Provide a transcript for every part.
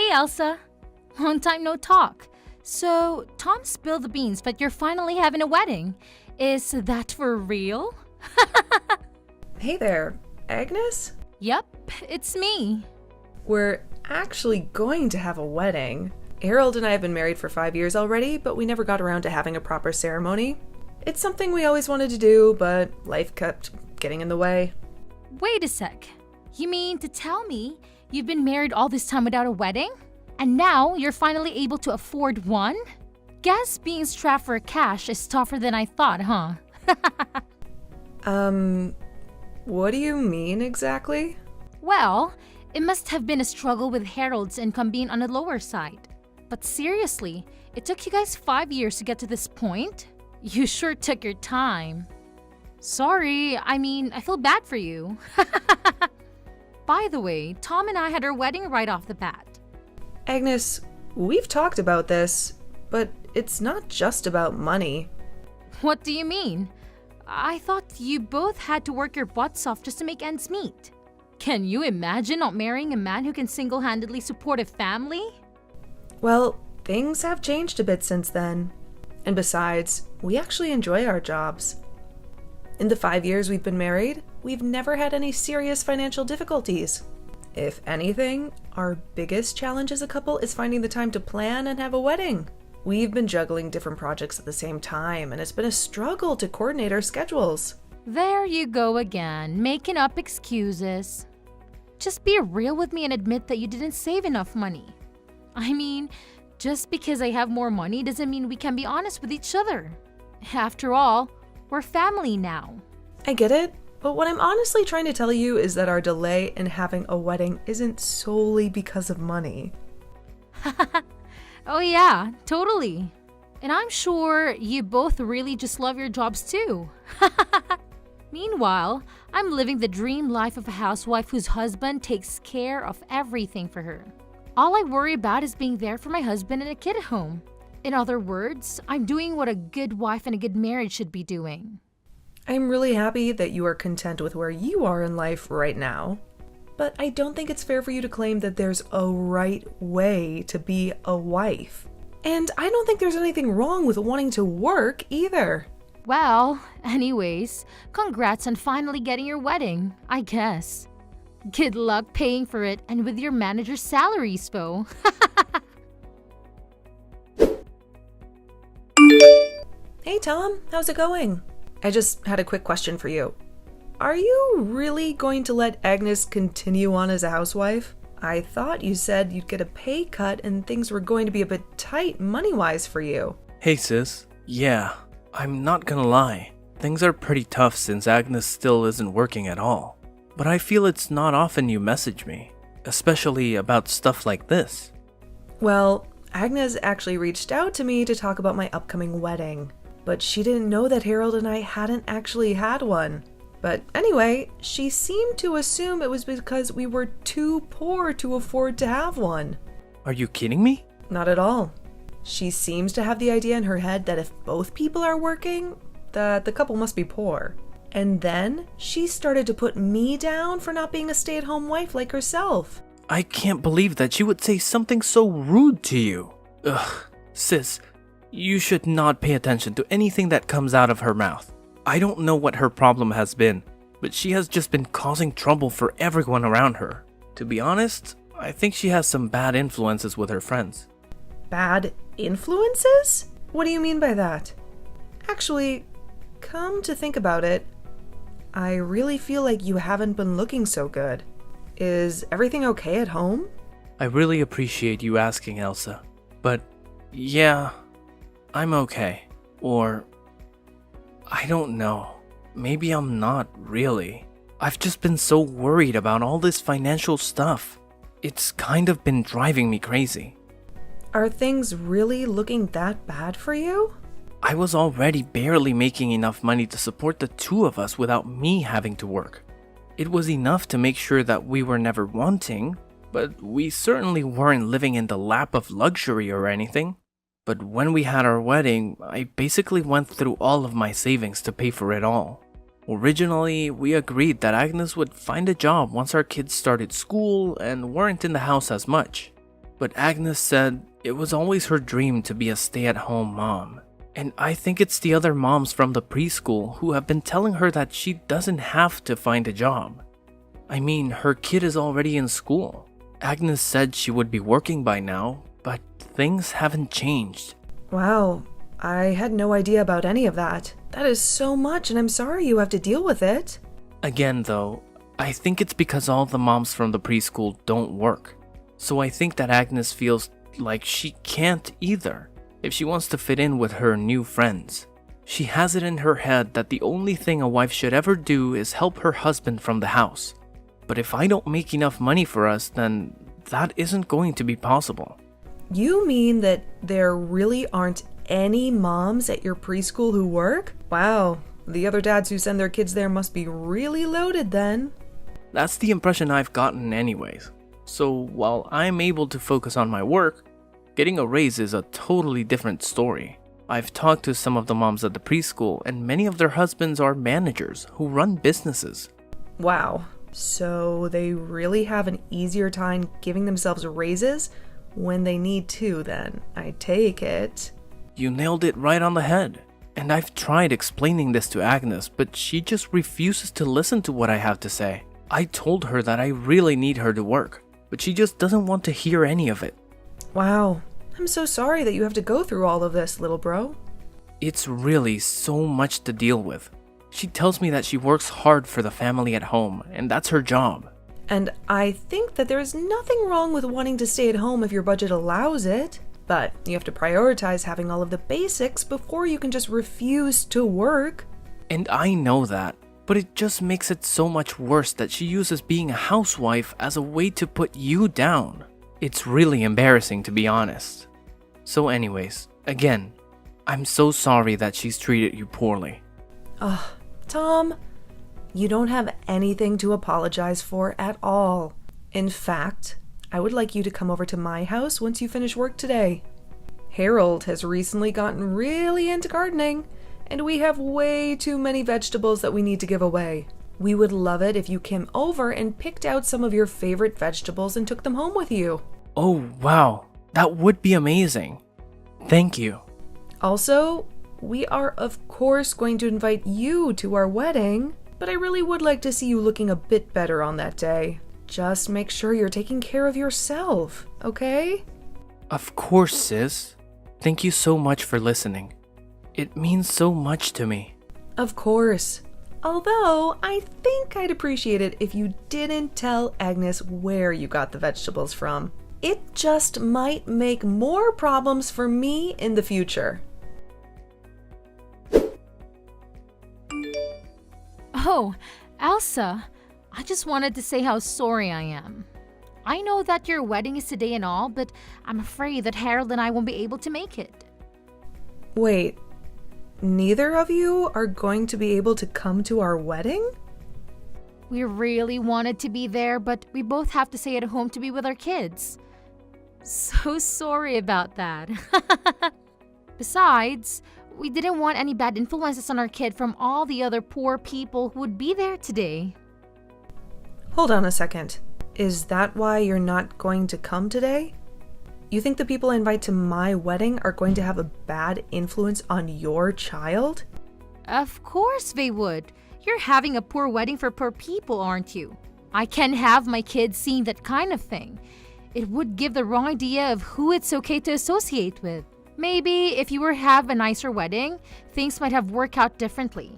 Hey Elsa, long time no talk. So, Tom spilled the beans, but you're finally having a wedding. Is that for real? Hey there, Agnes? Yep, it's me. We're actually going to have a wedding. Harold and I have been married for 5 years already, but we never got around to having a proper ceremony. It's something we always wanted to do, but life kept getting in the way. Wait a sec. You mean to tell me you've been married all this time without a wedding? And now you're finally able to afford one? Guess being strapped for cash is tougher than I thought, huh? What do you mean exactly? Well, it must have been a struggle with Harold's income being on the lower side. But seriously, it took you guys 5 years to get to this point? You sure took your time. Sorry, I feel bad for you. By the way, Tom and I had our wedding right off the bat. Agnes, we've talked about this, but it's not just about money. What do you mean? I thought you both had to work your butts off just to make ends meet. Can you imagine not marrying a man who can single-handedly support a family? Well, things have changed a bit since then. And besides, we actually enjoy our jobs. In the 5 years we've been married, we've never had any serious financial difficulties. If anything, our biggest challenge as a couple is finding the time to plan and have a wedding. We've been juggling different projects at the same time, and it's been a struggle to coordinate our schedules. There you go again, making up excuses. Just be real with me and admit that you didn't save enough money. Just because I have more money doesn't mean we can be honest with each other. After all, we're family now. I get it, but what I'm honestly trying to tell you is that our delay in having a wedding isn't solely because of money. Oh yeah, totally. And I'm sure you both really just love your jobs too. Meanwhile, I'm living the dream life of a housewife whose husband takes care of everything for her. All I worry about is being there for my husband and a kid at home. In other words, I'm doing what a good wife and a good marriage should be doing. I'm really happy that you are content with where you are in life right now. But I don't think it's fair for you to claim that there's a right way to be a wife. And I don't think there's anything wrong with wanting to work either. Well, anyways, congrats on finally getting your wedding, I guess. Good luck paying for it and with your manager's salary, Spo. Hey Tom, how's it going? I just had a quick question for you. Are you really going to let Agnes continue on as a housewife? I thought you said you'd get a pay cut and things were going to be a bit tight money-wise for you. Hey sis, yeah, I'm not gonna lie. Things are pretty tough since Agnes still isn't working at all. But I feel it's not often you message me, especially about stuff like this. Well, Agnes actually reached out to me to talk about my upcoming wedding, but she didn't know that Harold and I hadn't actually had one. But anyway, she seemed to assume it was because we were too poor to afford to have one. Are you kidding me? Not at all. She seems to have the idea in her head that if both people are working, that the couple must be poor. And then she started to put me down for not being a stay-at-home wife like herself. I can't believe that she would say something so rude to you. Ugh, sis, you should not pay attention to anything that comes out of her mouth. I don't know what her problem has been, but she has just been causing trouble for everyone around her. To be honest, I think she has some bad influences with her friends. Bad influences? What do you mean by that? Actually, come to think about it, I really feel like you haven't been looking so good. Is everything okay at home? I really appreciate you asking, Elsa. But, yeah, I'm okay. Or, I don't know. Maybe I'm not really. I've just been so worried about all this financial stuff. It's kind of been driving me crazy. Are things really looking that bad for you? I was already barely making enough money to support the two of us without me having to work. It was enough to make sure that we were never wanting, but we certainly weren't living in the lap of luxury or anything. But when we had our wedding, I basically went through all of my savings to pay for it all. Originally, we agreed that Agnes would find a job once our kids started school and weren't in the house as much. But Agnes said it was always her dream to be a stay-at-home mom. And I think it's the other moms from the preschool who have been telling her that she doesn't have to find a job. I mean, her kid is already in school. Agnes said she would be working by now, but things haven't changed. Wow, I had no idea about any of that. That is so much, and I'm sorry you have to deal with it. Again though, I think it's because all the moms from the preschool don't work. So I think that Agnes feels like she can't either if she wants to fit in with her new friends. She has it in her head that the only thing a wife should ever do is help her husband from the house. But if I don't make enough money for us, then that isn't going to be possible. You mean that there really aren't any moms at your preschool who work? Wow, the other dads who send their kids there must be really loaded then. That's the impression I've gotten anyways. So while I'm able to focus on my work, getting a raise is a totally different story. I've talked to some of the moms at the preschool, and many of their husbands are managers who run businesses. Wow, so they really have an easier time giving themselves raises when they need to then, I take it. You nailed it right on the head. And I've tried explaining this to Agnes, but she just refuses to listen to what I have to say. I told her that I really need her to work, but she just doesn't want to hear any of it. Wow, I'm so sorry that you have to go through all of this, little bro. It's really so much to deal with. She tells me that she works hard for the family at home, and that's her job. And I think that there's nothing wrong with wanting to stay at home if your budget allows it. But you have to prioritize having all of the basics before you can just refuse to work. And I know that, but it just makes it so much worse that she uses being a housewife as a way to put you down. It's really embarrassing, to be honest. So anyways, again, I'm so sorry that she's treated you poorly. Ugh, Tom, you don't have anything to apologize for at all. In fact, I would like you to come over to my house once you finish work today. Harold has recently gotten really into gardening, and we have way too many vegetables that we need to give away. We would love it if you came over and picked out some of your favorite vegetables and took them home with you. Oh wow, that would be amazing. Thank you. Also, we are of course going to invite you to our wedding, but I really would like to see you looking a bit better on that day. Just make sure you're taking care of yourself, okay? Of course, sis. Thank you so much for listening. It means so much to me. Of course. Although, I think I'd appreciate it if you didn't tell Agnes where you got the vegetables from. It just might make more problems for me in the future. Oh, Elsa, I just wanted to say how sorry I am. I know that your wedding is today and all, but I'm afraid that Harold and I won't be able to make it. Wait, neither of you are going to be able to come to our wedding? We really wanted to be there, but we both have to stay at home to be with our kids. So sorry about that. Besides, we didn't want any bad influences on our kid from all the other poor people who would be there today. Hold on a second. Is that why you're not going to come today? You think the people I invite to my wedding are going to have a bad influence on your child? Of course they would. You're having a poor wedding for poor people, aren't you? I can't have my kids seeing that kind of thing. It would give the wrong idea of who it's okay to associate with. Maybe if you were to have a nicer wedding, things might have worked out differently.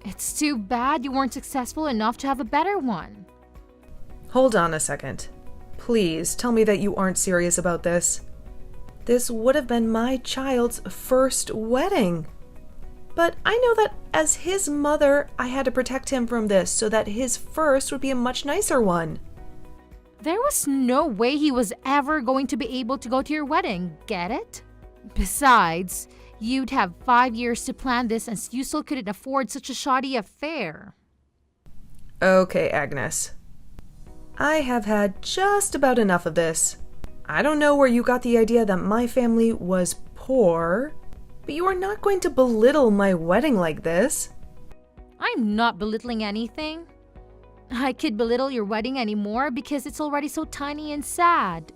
It's too bad you weren't successful enough to have a better one. Hold on a second. Please tell me that you aren't serious about this. This would have been my child's first wedding. But I know that as his mother, I had to protect him from this so that his first would be a much nicer one. There was no way he was ever going to be able to go to your wedding, get it? Besides, you'd have 5 years to plan this and you still couldn't afford such a shoddy affair. Okay, Agnes. I have had just about enough of this. I don't know where you got the idea that my family was poor, but you are not going to belittle my wedding like this. I'm not belittling anything. I could belittle your wedding anymore because it's already so tiny and sad.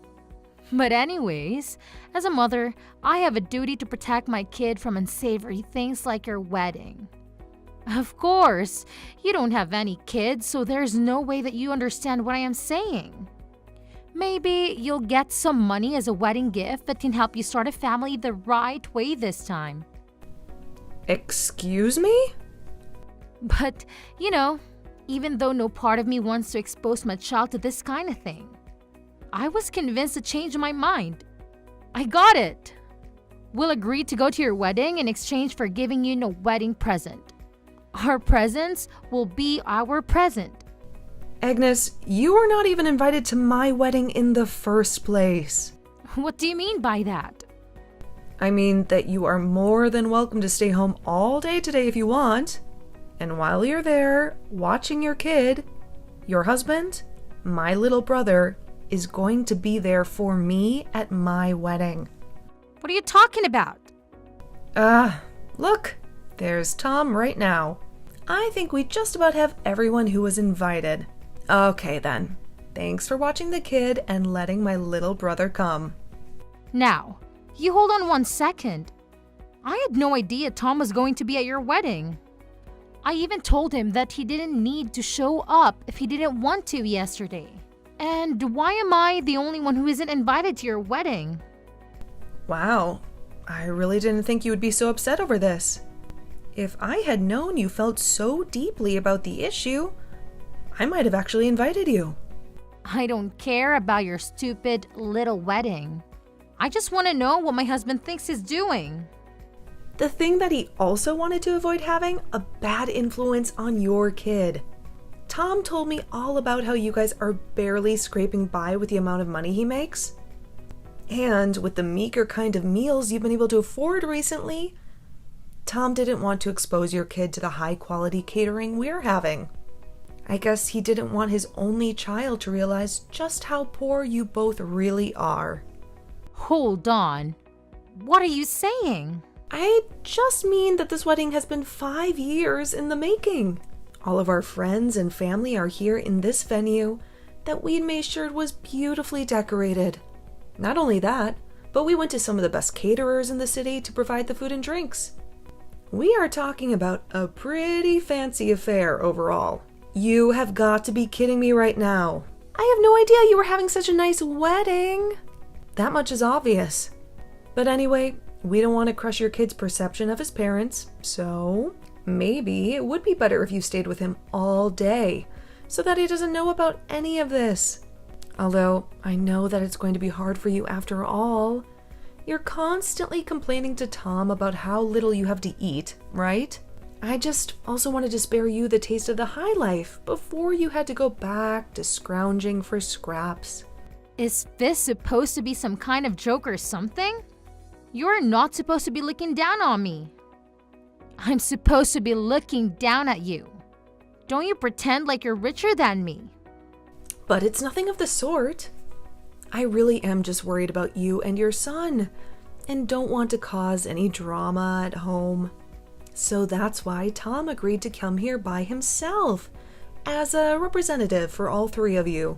But anyways, as a mother, I have a duty to protect my kid from unsavory things like your wedding. Of course, you don't have any kids, so there's no way that you understand what I am saying. Maybe you'll get some money as a wedding gift that can help you start a family the right way this time. Excuse me? But, even though no part of me wants to expose my child to this kind of thing, I was convinced to change my mind. I got it. We'll agree to go to your wedding in exchange for giving you a wedding present. Our presents will be our present. Agnes, you were not even invited to my wedding in the first place. What do you mean by that? I mean that you are more than welcome to stay home all day today if you want. And while you're there, watching your kid, your husband, my little brother, is going to be there for me at my wedding. What are you talking about? Look, there's Tom right now. I think we just about have everyone who was invited. Okay then. Thanks for watching the kid and letting my little brother come. Now, you hold on 1 second. I had no idea Tom was going to be at your wedding. I even told him that he didn't need to show up if he didn't want to yesterday. And why am I the only one who isn't invited to your wedding? Wow, I really didn't think you would be so upset over this. If I had known you felt so deeply about the issue, I might have actually invited you. I don't care about your stupid little wedding. I just want to know what my husband thinks he's doing. The thing that he also wanted to avoid having a bad influence on your kid. Tom told me all about how you guys are barely scraping by with the amount of money he makes. And with the meager kind of meals you've been able to afford recently, Tom didn't want to expose your kid to the high-quality catering we're having. I guess he didn't want his only child to realize just how poor you both really are. Hold on. What are you saying? I just mean that this wedding has been 5 years in the making. All of our friends and family are here in this venue that we'd made sure was beautifully decorated. Not only that, but we went to some of the best caterers in the city to provide the food and drinks. We are talking about a pretty fancy affair overall. You have got to be kidding me right now. I have no idea you were having such a nice wedding. That much is obvious. But anyway, we don't want to crush your kid's perception of his parents, so maybe it would be better if you stayed with him all day so that he doesn't know about any of this. Although I know that it's going to be hard for you after all. You're constantly complaining to Tom about how little you have to eat, right? I just also wanted to spare you the taste of the high life before you had to go back to scrounging for scraps. Is this supposed to be some kind of joke or something? You're not supposed to be looking down on me. I'm supposed to be looking down at you. Don't you pretend like you're richer than me. But it's nothing of the sort. I really am just worried about you and your son, and don't want to cause any drama at home. So that's why Tom agreed to come here by himself, as a representative for all three of you.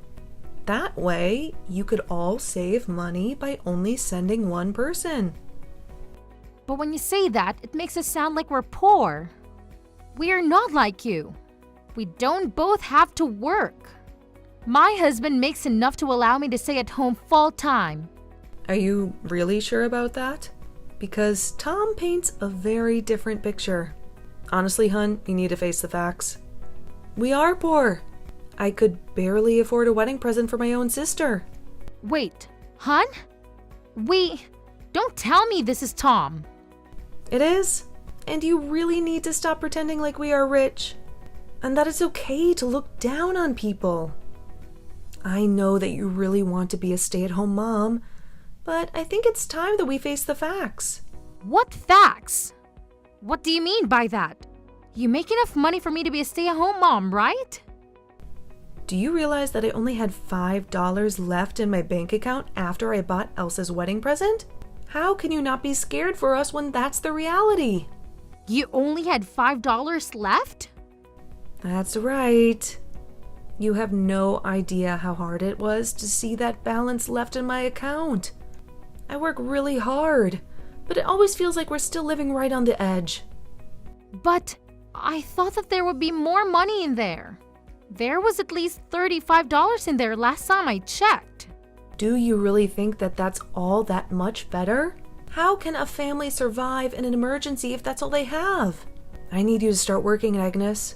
That way, you could all save money by only sending one person. But when you say that, it makes us sound like we're poor. We are not like you. We don't both have to work. My husband makes enough to allow me to stay at home full time. Are you really sure about that? Because Tom paints a very different picture. Honestly, hun, you need to face the facts. We are poor. I could barely afford a wedding present for my own sister. Wait, hun? Don't tell me this is Tom. It is. And you really need to stop pretending like we are rich. And that it's okay to look down on people. I know that you really want to be a stay-at-home mom, but I think it's time that we face the facts. What facts? What do you mean by that? You make enough money for me to be a stay-at-home mom, right? Do you realize that I only had $5 left in my bank account after I bought Elsa's wedding present? How can you not be scared for us when that's the reality? You only had $5 left? That's right. You have no idea how hard it was to see that balance left in my account. I work really hard, but it always feels like we're still living right on the edge. But I thought that there would be more money in there. There was at least $35 in there last time I checked. Do you really think that that's all that much better? How can a family survive in an emergency if that's all they have? I need you to start working, Agnes.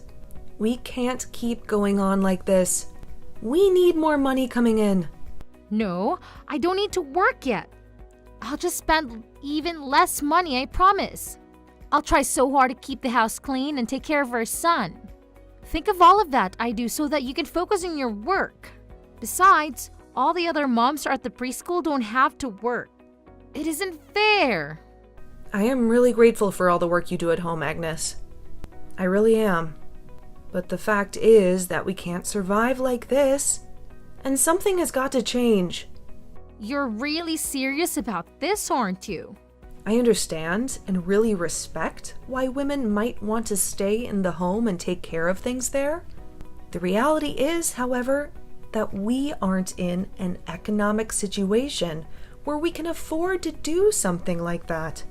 We can't keep going on like this. We need more money coming in. No, I don't need to work yet. I'll just spend even less money, I promise. I'll try so hard to keep the house clean and take care of our son. Think of all of that I do so that you can focus on your work. Besides, all the other moms at the preschool don't have to work. It isn't fair. I am really grateful for all the work you do at home, Agnes. I really am. But the fact is that we can't survive like this. And something has got to change. You're really serious about this, aren't you? I understand and really respect why women might want to stay in the home and take care of things there. The reality is, however, that we aren't in an economic situation where we can afford to do something like that.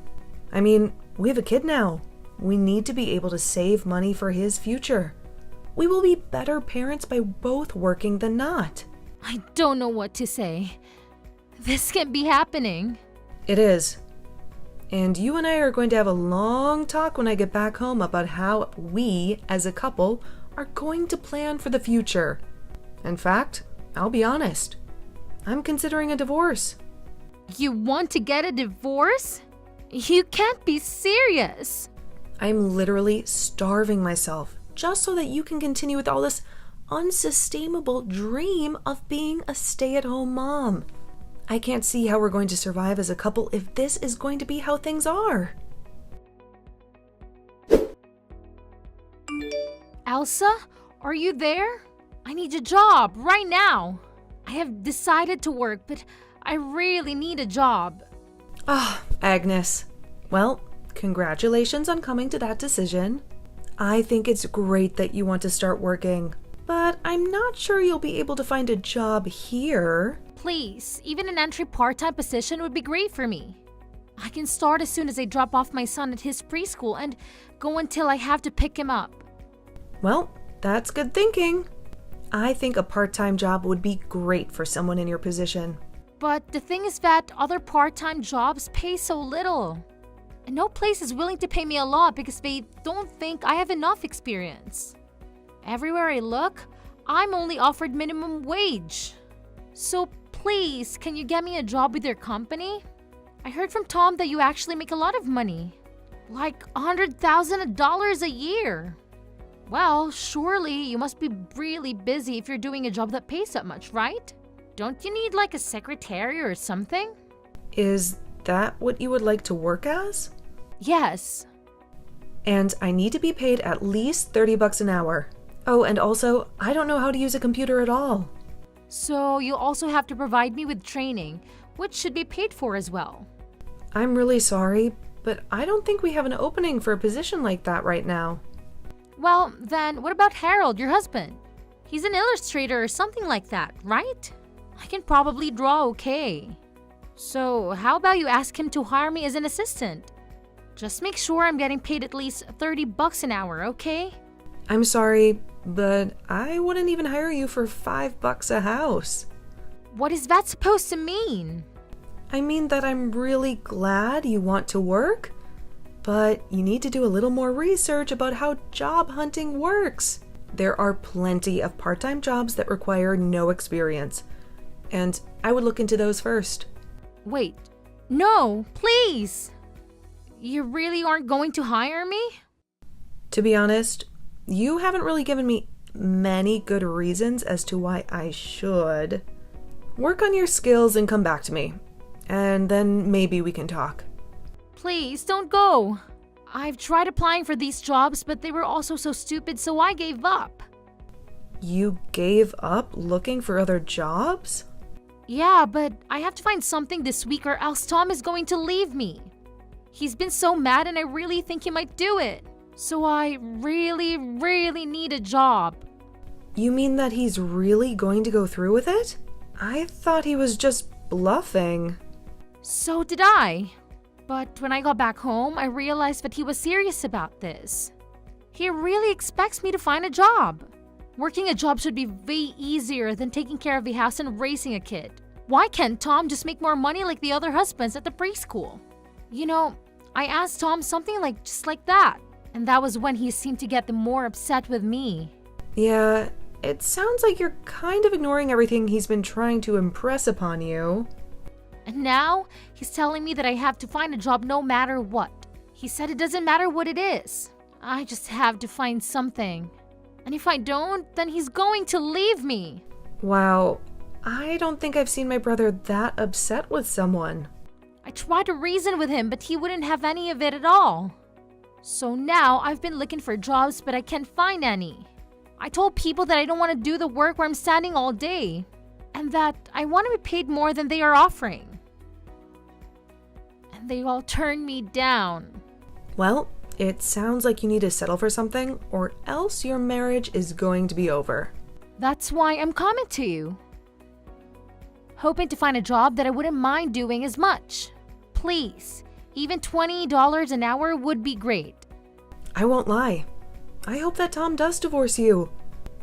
I mean, we have a kid now. We need to be able to save money for his future. We will be better parents by both working than not. I don't know what to say. This can't be happening. It is. And you and I are going to have a long talk when I get back home about how we, as a couple, are going to plan for the future. In fact, I'll be honest. I'm considering a divorce. You want to get a divorce? You can't be serious. I'm literally starving myself just so that you can continue with all this unsustainable dream of being a stay-at-home mom. I can't see how we're going to survive as a couple if this is going to be how things are. Elsa, are you there? I need a job right now. I have decided to work, but I really need a job. Agnes. Well, congratulations on coming to that decision. I think it's great that you want to start working, but I'm not sure you'll be able to find a job here. Please, even an entry part-time position would be great for me. I can start as soon as I drop off my son at his preschool and go until I have to pick him up. Well, that's good thinking. I think a part-time job would be great for someone in your position. But the thing is that other part-time jobs pay so little. And no place is willing to pay me a lot because they don't think I have enough experience. Everywhere I look, I'm only offered minimum wage. So please, can you get me a job with your company? I heard from Tom that you actually make a lot of money. Like $100,000 a year. Well, surely you must be really busy if you're doing a job that pays that much, right? Don't you need like a secretary or something? Is that what you would like to work as? Yes. And I need to be paid at least $30 an hour. Oh, and also, I don't know how to use a computer at all. So you also have to provide me with training, which should be paid for as well. I'm really sorry, but I don't think we have an opening for a position like that right now. Well, then what about Harold, your husband? He's an illustrator or something like that, right? I can probably draw okay. So how about you ask him to hire me as an assistant? Just make sure I'm getting paid at least $30 an hour, okay? I'm sorry, but I wouldn't even hire you for $5 a house. What is that supposed to mean? I mean that I'm really glad you want to work, but you need to do a little more research about how job hunting works. There are plenty of part-time jobs that require no experience, and I would look into those first. Wait, no, please! You really aren't going to hire me? To be honest, you haven't really given me many good reasons as to why I should. Work on your skills and come back to me, and then maybe we can talk. Please, don't go. I've tried applying for these jobs, but they were also so stupid, so I gave up. You gave up looking for other jobs? Yeah, but I have to find something this week or else Tom is going to leave me. He's been so mad and I really think he might do it. So I really need a job. You mean that he's really going to go through with it? I thought he was just bluffing. So did I. But when I got back home, I realized that he was serious about this. He really expects me to find a job. Working a job should be way easier than taking care of the house and raising a kid. Why can't Tom just make more money like the other husbands at the preschool? You know, I asked Tom something just like that, and that was when he seemed to get more upset with me. Yeah, it sounds like you're kind of ignoring everything he's been trying to impress upon you. And now, he's telling me that I have to find a job no matter what. He said it doesn't matter what it is. I just have to find something. And if I don't, then he's going to leave me. Wow, I don't think I've seen my brother that upset with someone. I tried to reason with him, but he wouldn't have any of it at all. So now, I've been looking for jobs, but I can't find any. I told people that I don't want to do the work where I'm standing all day, and that I want to be paid more than they are offering. And they all turned me down. Well, it sounds like you need to settle for something, or else your marriage is going to be over. That's why I'm coming to you. Hoping to find a job that I wouldn't mind doing as much. Please, even $20 an hour would be great. I won't lie. I hope that Tom does divorce you.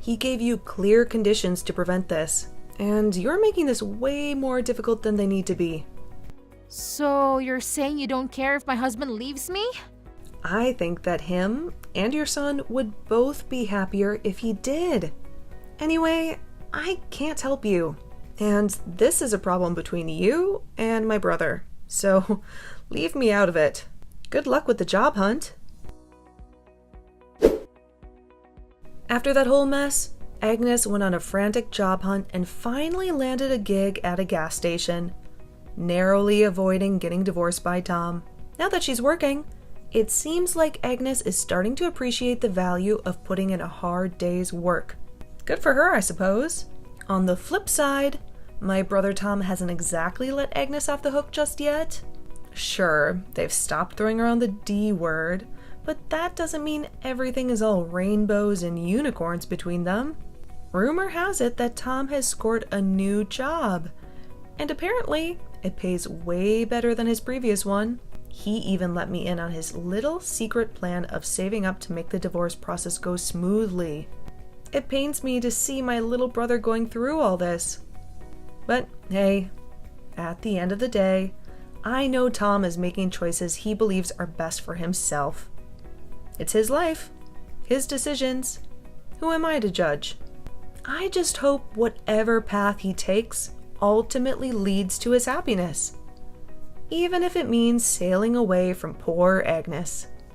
He gave you clear conditions to prevent this, and you're making this way more difficult than they need to be. So you're saying you don't care if my husband leaves me? I think that him and your son would both be happier if he did. Anyway, I can't help you. And this is a problem between you and my brother. So leave me out of it. Good luck with the job hunt. After that whole mess, Agnes went on a frantic job hunt and finally landed a gig at a gas station, narrowly avoiding getting divorced by Tom. Now that she's working, it seems like Agnes is starting to appreciate the value of putting in a hard day's work. Good for her, I suppose. On the flip side, my brother Tom hasn't exactly let Agnes off the hook just yet. Sure, they've stopped throwing around the D word, but that doesn't mean everything is all rainbows and unicorns between them. Rumor has it that Tom has scored a new job, and apparently it pays way better than his previous one. He even let me in on his little secret plan of saving up to make the divorce process go smoothly. It pains me to see my little brother going through all this. But hey, at the end of the day, I know Tom is making choices he believes are best for himself. It's his life, his decisions. Who am I to judge? I just hope whatever path he takes ultimately leads to his happiness, even if it means sailing away from poor Agnes.